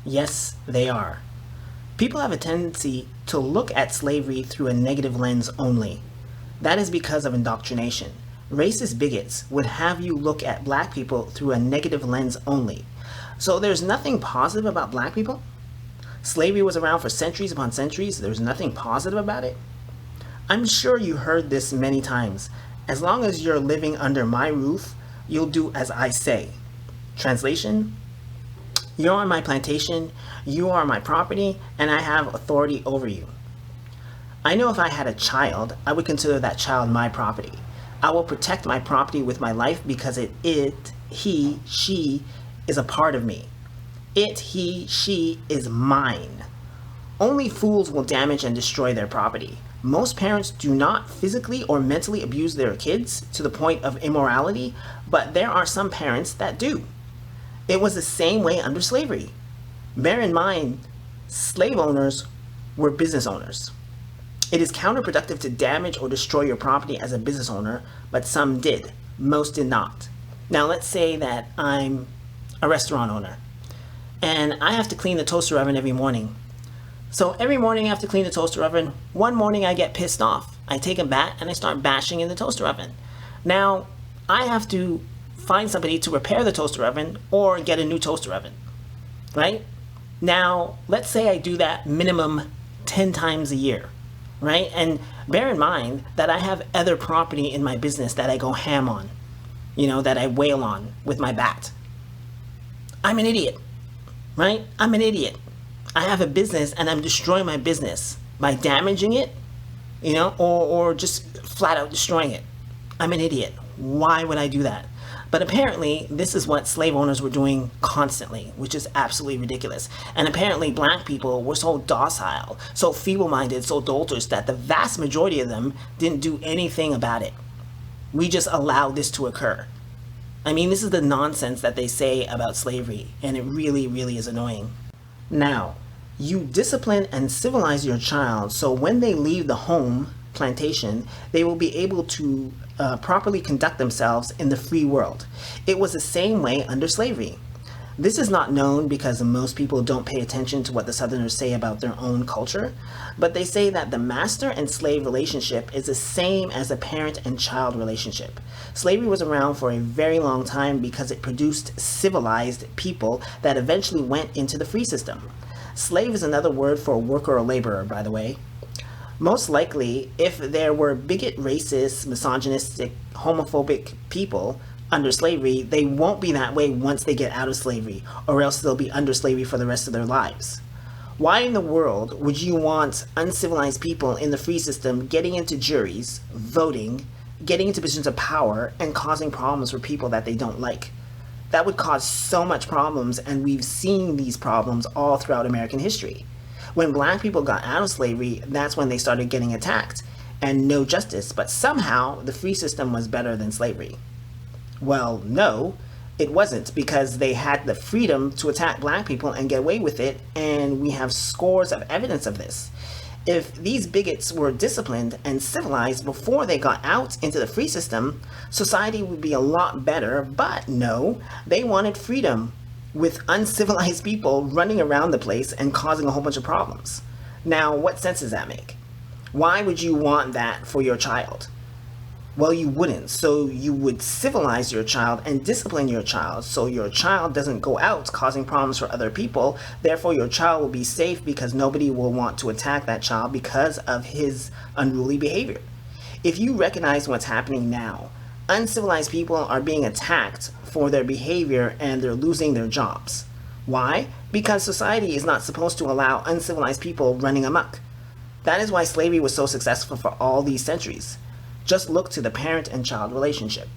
Yes, they are. People have a tendency to look at slavery through a negative lens only. That is because of indoctrination. Racist bigots would have you look at black people through a negative lens only. So there's nothing positive about black people? Slavery was around for centuries upon centuries. There's nothing positive about it? I'm sure you heard this many times. As long as you're living under my roof, you'll do as I say. Translation: you're on my plantation, you are my property, and I have authority over you. I know if I had a child, I would consider that child my property. I will protect my property with my life because he, she is a part of me. It, he, she is mine. Only fools will damage and destroy their property. Most parents do not physically or mentally abuse their kids to the point of immorality, but there are some parents that do. It was the same way under slavery. Bear in mind, slave owners were business owners. It is counterproductive to damage or destroy your property as a business owner, but some did. Most did not. Now let's say that I'm a restaurant owner and I have to clean the toaster oven every morning. So every morning I have to clean the toaster oven. One morning I get pissed off. I take a bat and I start bashing in the toaster oven. Now I have to find somebody to repair the toaster oven or get a new toaster oven, right? Now let's say I do that minimum 10 times a year, right? And bear in mind that I have other property in my business that I go ham on, that I wail on with my bat. I'm an idiot, right? I'm an idiot. I have a business and I'm destroying my business by damaging it, or just flat out destroying it. I'm an idiot. Why would I do that? But apparently this is what slave owners were doing constantly, which is absolutely ridiculous. And apparently black people were so docile, so feeble-minded, so adulterous that the vast majority of them didn't do anything about it. We just allowed this to occur. I mean, this is the nonsense that they say about slavery, and it really, really is annoying. Now, you discipline and civilize your child so when they leave the home plantation, they will be able to properly conduct themselves in the free world. It was the same way under slavery. This is not known because most people don't pay attention to what the Southerners say about their own culture, but they say that the master and slave relationship is the same as the parent and child relationship. Slavery was around for a very long time because it produced civilized people that eventually went into the free system. Slave is another word for worker or laborer, by the way. Most likely, if there were bigot, racist, misogynistic, homophobic people under slavery, they won't be that way once they get out of slavery, or else they'll be under slavery for the rest of their lives. Why in the world would you want uncivilized people in the free system getting into juries, voting, getting into positions of power, and causing problems for people that they don't like? That would cause so much problems, and we've seen these problems all throughout American history. When black people got out of slavery, that's when they started getting attacked, and no justice, but somehow the free system was better than slavery. Well, no, it wasn't, because they had the freedom to attack black people and get away with it, and we have scores of evidence of this. If these bigots were disciplined and civilized before they got out into the free system, society would be a lot better, but no, they wanted freedom, with uncivilized people running around the place and causing a whole bunch of problems. Now, what sense does that make? Why would you want that for your child? Well, you wouldn't. So you would civilize your child and discipline your child so your child doesn't go out causing problems for other people. Therefore, your child will be safe because nobody will want to attack that child because of his unruly behavior. If you recognize what's happening now, uncivilized people are being attacked for their behavior and they're losing their jobs. Why? Because society is not supposed to allow uncivilized people running amok. That is why slavery was so successful for all these centuries. Just look to the parent and child relationship.